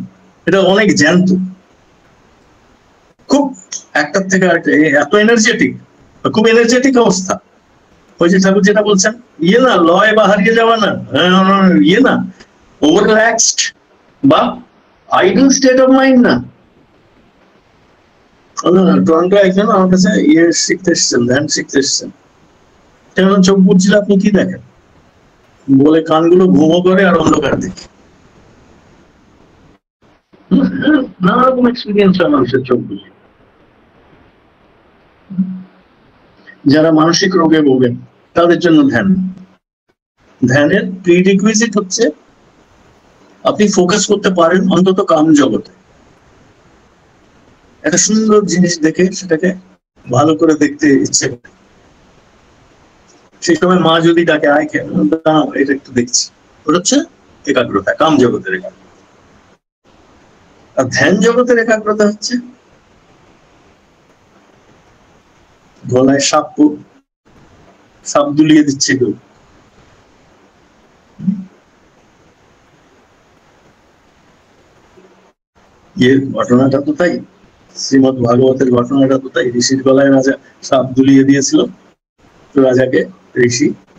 এটা অনেক জ্যান্ত, খুব একটার থেকে এত এনার্জেটিক, খুব এনার্জেটিক অবস্থা। ওই যে ঠাকুর যেটা বলছেন, না লয় বা হারিয়ে যাওয়া না, না ওভার রিল্যাক্সড বা আইডল স্টেট অফ মাইন্ড না। টরন্টো একজন আমার কাছে শিখতে এসছেন, ধ্যান শিখতে এসছেন। কেমন চোখ বুঝছিল, আপনি কি দেখেন বলে কানগুলো ঘুমো করে আর অন্ধকার দেখে। নানা রকম এক্সপিরিয়েন্স হয় মানুষের চোখ বুঝে। যারা মানসিক রোগে ভোগেন তাদের জন্য ধ্যানের প্রিরিকুইজিট হচ্ছে আপনি ফোকাস করতে পারেন অন্তত কাম জগতে। একটা সুন্দর জিনিস দেখে সেটাকে ভালো করে দেখতে ইচ্ছে করে, সেই সময় মা যদি ডাকে আয় কেন, এটা একটু দেখছি, ওটা হচ্ছে একাগ্রতা, কাম জগতের একাগ্রতা। আর ধ্যান জগতের একাগ্রতা হচ্ছে গলায় সাপ দুলিয়ে দিচ্ছে কেউ, এর ঘটনাটা তো তাই, শ্রীমদ ভাগবতের ঘটনাটা তো তাই। ঋষির গলায় রাজা সাপ দুলিয়ে দিয়েছিল, তো রাজাকে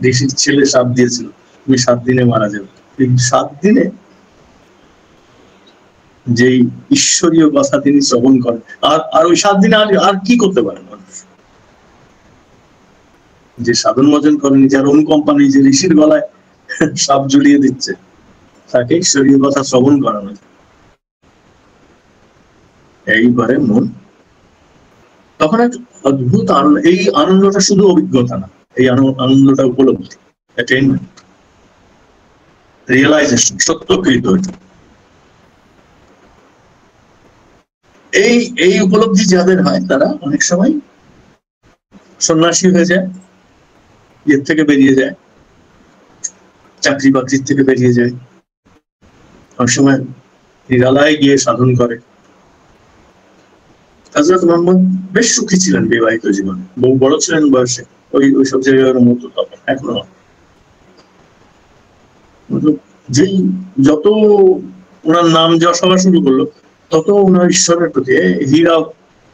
ঋষির ছেলে সাপ দিয়েছিল, তুমি 7 দিনে মারা যাবে। এই 7 দিনে যেই ঈশ্বরীয় কথা তিনি শ্রবণ করেন, আর ওই 7 দিনে আর কি করতে পারেন মানুষ? যে সাধন ভজন করেন, যার অনুকম্পা নেই, যে ঋষির গলায় সাপ ঝুলিয়ে দিচ্ছে, তাকে ঈশ্বরীয় কথা শ্রবণ করানো যায়। এইবারে মন তখন এক অদ্ভুত আনন্দ। এই আনন্দটা শুধু অভিজ্ঞতা না, এই আনন্দটা উপলব্ধি, অ্যাটেইনমেন্ট, রিয়েলাইজেশন, সত্যকৃত। এই উপলব্ধি যাদের হয় তারা অনেক সময় সন্ন্যাসী হয়ে যায়, এর থেকে বেরিয়ে যায়, চাকরি বাকরির থেকে বেরিয়ে যায়, অনেক সময় নিরালায় গিয়ে সাধন করে। হযরত মুহাম্মদ বেশ সুখী ছিলেন বিবাহিত জীবনে, বহু বড় ছিলেন বয়সে, ওই সব জায়গার মতো তখন এখনো। যেই যত ওনার নাম যশ হওয়া শুরু করলো, তত ওনার ঈশ্বরের প্রতি, হীরা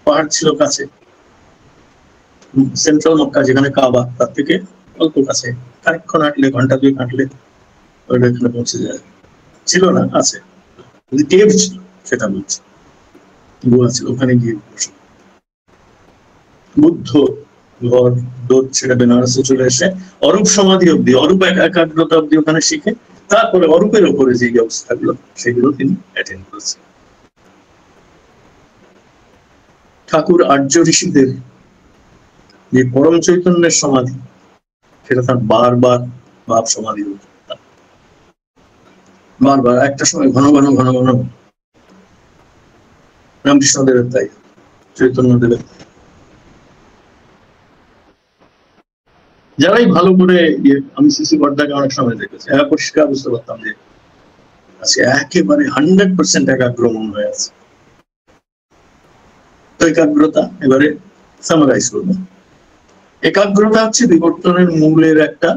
পাহাড় ছিল কাছে, সেন্ট্রাল মক্কা যেখানে কাবা, তার থেকে অল্প কাছে, খানিকক্ষণ হাঁটলে, ঘন্টা 2 হাঁটলে ওইটা এখানে পৌঁছে যায়। ছিল না, আছে, কেভ ছিল, সেটা বলছি, গুহা ছিল, ওখানে গিয়ে বসে বুদ্ধ ঘর দোধ ছেড়ে বেনারসে চলে এসে অরূপ সমাধি অব্দি, অরূপ একাগ্রতা অব্দি ওখানে শিখে, তারপরে অরূপের ওপরে যে অবস্থাগুলো সেগুলো তিনি অ্যাটেন্ড করেছেন। ঠাকুর আর্য ঋষিদের যে পরম চৈতন্যের সমাধি, সেটা তার বারবার ভাব সমাধি হতো, বারবার একটা সময় ঘন ঘন ঘন ঘন। রামকৃষ্ণদেবের তাই, চৈতন্যদেবের। যারাই ভালো করে আমি সিসি বর্দাকে অনেক সময় দেখেছি, পরিষ্কার বুঝতে পারতাম যে আজকে একেবারে 100% একাগ্র মন হয়ে আছে। তো একাগ্রতা এবারে সামারাইজ করবো। একাগ্রতা হচ্ছে বিবর্তনের মূলের একটা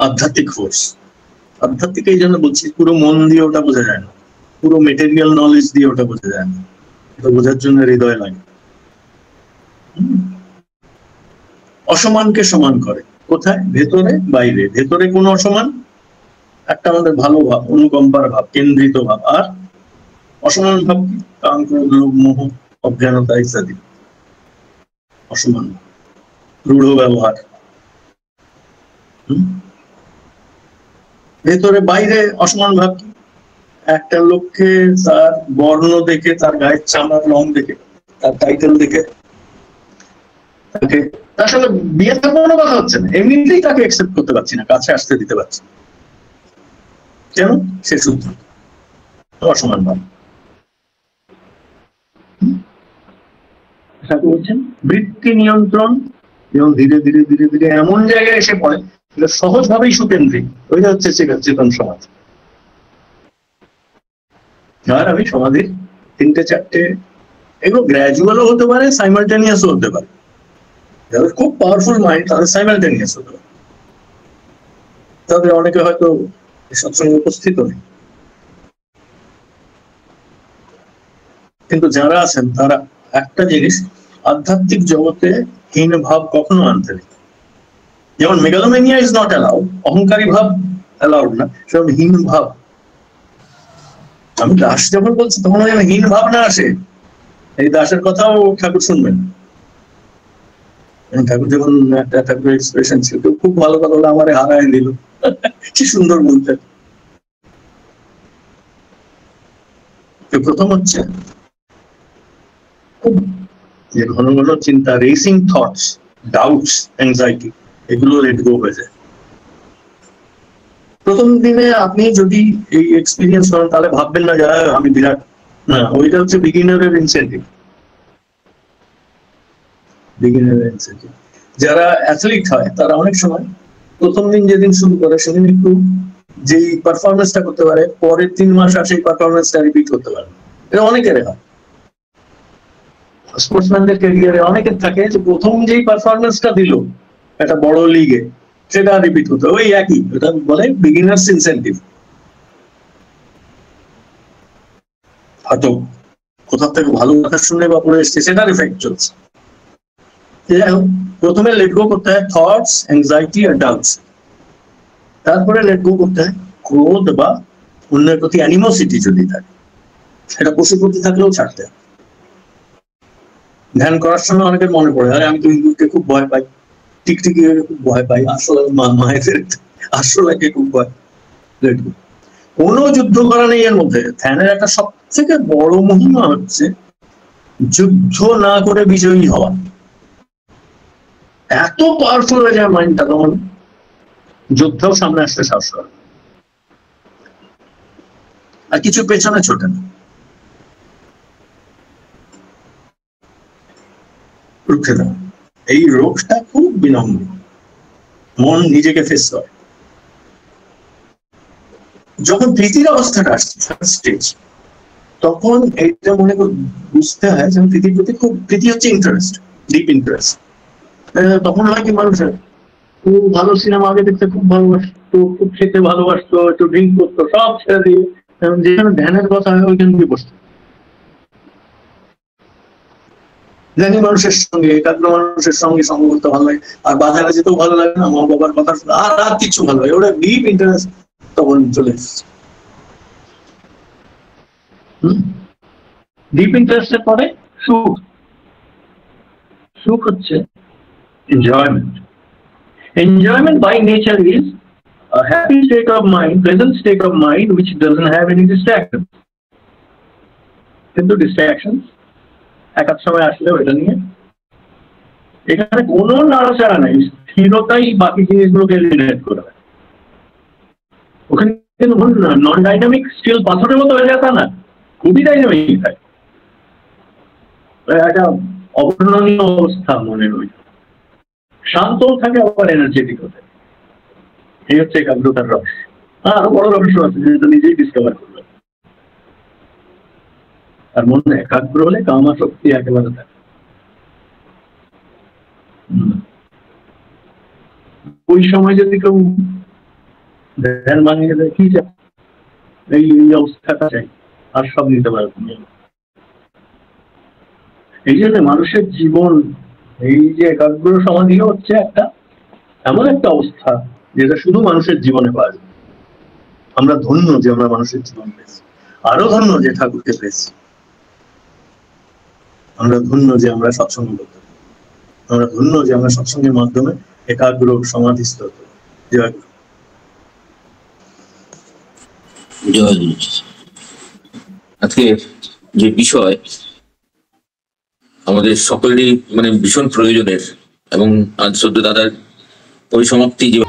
আধ্যাত্মিক ফোর্স। আধ্যাত্মিক এই জন্য বলছি, পুরো মন দিয়ে ওটা বোঝা যায় না, পুরো মেটেরিয়াল নলেজ দিয়ে ওটা বোঝা যায় না, এটা বোঝার জন্য হৃদয় লাগে। অসমানকে সমান করে কোথায়? ভেতরে বাইরে। ভেতরে কোন অসমান? একটা আমাদের ভালো ভাব, অনুকম্পার ভাব, কেন্দ্রিত ভাব। আর অসমান ভাব কি? কাম, ক্রোধ, লোভ, মোহ, অজ্ঞানতা ইত্যাদি অসমান। রূঢ় ব্যবহার। ভেতরে বাইরে অসমান ভাব কি? একটা লোককে তার বর্ণ দেখে, তার গায়ের চামড়ার রং দেখে, তার টাইটেল দেখে তাকে, তার সঙ্গে বিয়ে থাকার কোনো কথা হচ্ছে না, এমনিতেই তাকে অ্যাকসেপ্ট করতে পারছি না, কাছে আসতে দিতে পারছি না। কেন? সে শুদ্ধ। অসমান ভাব। বলছেন বৃত্তি নিয়ন্ত্রণ, এবং ধীরে ধীরে ধীরে ধীরে এমন জায়গায় এসে পড়ে যেটা সহজভাবেই সুকেন্দ্রিক। ওইটা হচ্ছে চেতন সমাজ। আর আমি সমাধির 3-4টে, এগুলো গ্র্যাজুয়ালও হতে পারে, সাইমালটেনিয়াসও হতে পারে। যাদের খুব পাওয়ারফুল মাইন্ড তাদের সাইমালটেনিয়াস হতে পারে, তাদের অনেকে হয়তো সৎসঙ্গে উপস্থিত নেই, কিন্তু যারা আছেন তারা একটা জিনিস, আধ্যাত্মিক জগতে হীন ভাব কখনো আনতে নেই। যেমন মেগালোমেনিয়া ইজ নট অ্যালাউড, অহংকারী ভাব অ্যালাউড না, সেরকম হীন ভাব। আমি দাস যখন বলছি তখন যেন হীন ভাব না আসে। এই দাসের কথাও ঠাকুর শুনবেন। ঠাকুর যখন একটা ঠাকুরের এক্সপ্রেশন ছিল, খুব ভালো কথা হলো, আমারে হারায় দিল, কি সুন্দর বলতেন। প্রথম হচ্ছে যে ঘন ঘন চিন্তা, রেসিং থটস, ডাউটস, অ্যাংজাইটি, এগুলো লেট গো হয়ে যায়। প্রথম দিনে আপনি যদি এই এক্সপিরিয়েন্স করেন তাহলে ভাববেন না যে আমি বিরাট, না, ওইটা হচ্ছে বিগিনারের ইনসেন্টিভ। বিগিনারের ইনসেন্টিভ। যারা অ্যাথলিট হয় তারা অনেক সময় প্রথম দিন যেদিন শুরু করে সেদিন একটু যেই পারফরমেন্সটা করতে পারে, পরের 3 মাস আর সেই পারফরমেন্সটা রিপিট করতে পারে। এটা অনেকের হয়, স্পোর্টসম্যানদের ক্যারিয়ারে অনেকের থাকে যে প্রথম যেই পারফরমেন্সটা দিল একটা বড় লিগে, সেটা রিপিট করতে, ওই একই, এটা বলে বিগিনার্স ইনসেন্টিভ। হয়তো কোথাও থেকে ভালো কথা শুনে বা পড়ে এসছে, সেটার ইফেক্ট চলছে। প্রথমে লেট গো করতে হয় থটস, অ্যাংজাইটি আর ডাউটস। তারপরে লেট গো করতে হয় ক্রোধ বা অন্যের প্রতি অ্যানিমোসিটি যদি থাকে, সেটা পশু প্রতি থাকলেও ছাড়তে হয়। ধ্যান করার সময় অনেকের মনে পড়ে, আরে আমি তো ইন্দুরকে খুব ভয় পাই, টিকটিকি খুব ভয় পাই, আসলে মায়েদের আসলে খুব ভয়। কোনো যুদ্ধ করা নেই এর মধ্যে। ধ্যানের একটা সব থেকে বড় মহিমা হচ্ছে যুদ্ধ না করে বিজয়ী হওয়া। এত পাওয়ারফুল হয়ে যায় মাইন্ডটা, তখন যুদ্ধও সামনে আসতে সাহস করে, আর কিছু পেছনে ছোটে না। রুখে দেওয়া, এই রোগটা খুব বিনম্র, মন নিজেকে ফেস করে। যখন প্রীতির অবস্থাটা আসছে ফার্স্ট স্টেজ, তখন এইটা মনে করে বুঝতে হয় যে প্রীতির প্রতি খুব, প্রীতি হচ্ছে ইন্টারেস্ট, ডিপ ইন্টারেস্ট। তখন হয় কি, মানুষের খুব ভালো সিনেমা আগে দেখতে খুব ভালোবাসতো, খুব খেতে ভালোবাসতো, একটু ড্রিঙ্ক করতো, সব ছেড়ে দিয়ে যেখানে ধ্যানের কথা হয় ওইখানে গিয়ে বসতো। ধ্যানী মানুষের সঙ্গে, একাগ্র মানুষের সঙ্গে সঙ্গ করতে ভালো লাগে, আর বাজারে যেতেও ভালো লাগে না, মা বাবার কথা শুনে আর কিছু ভালো লাগে, ওটা ডিপ ইন্টারেস্ট তখন চলে এসেছে। ডিপ ইন্টারেস্টের পরে সুখ। সুখ হচ্ছে enjoyment. Enjoyment by nature is a happy state of mind, pleasant state of mind which doesn't have any distractions. কিন্তু distractions এক সময় আসলে ওইটা নিয়ে এখানে কোনো নাড়াচাড়া নাই, স্থিরতাই বাকি জিনিসগুলোকে এলিমিনেট করে দেয়। ওখানে কিন্তু নন ডাইনামিক স্টিল পাথরের মতো হয়ে যায় তা না, খুবই ডাইনামিক থাকে, একটা অবর্ণনীয় অবস্থা মনের ওই, শান্ত থাকে আবার এনার্জেটিক হতে। এই হচ্ছে একাগ্রতার রস। আরো বড় রহস্য আছে যেটা নিজেই ডিসকভার করবে। আর মনে একাগ্র হলে কামনা শক্তি একেবারে থাকে। ওই সময় যদি কেউ ধ্যান ভাঙিয়ে দেয় কি চাই, এই অবস্থাটা চাই, আর সব নিতে পারে তুমি। এই জন্য মানুষের জীবন, এই যে একাগ্র সমাধি হচ্ছে একটা এমন একটা অবস্থা যেটা শুধু মানুষের জীবনে পাওয়া যায়। আমরা ধন্য যে আমরা মানুষের জীবন পেয়েছি, আরো ধন্য যে ঠাকুরকে পেয়েছি। আমরা ধন্য যে আমরা সৎসঙ্গ করতে পারি, আমরা ধন্য যে আমরা সৎসঙ্গের মাধ্যমে একাগ্র সমাধিস্থ হতে পারি। জয় গুরু। জয় গুরু। আজকে যে বিষয় আমাদের সকলেরই মানে ভীষণ প্রয়োজনের, এবং আজ সদ্য দাদার পরিসমাপ্তি যে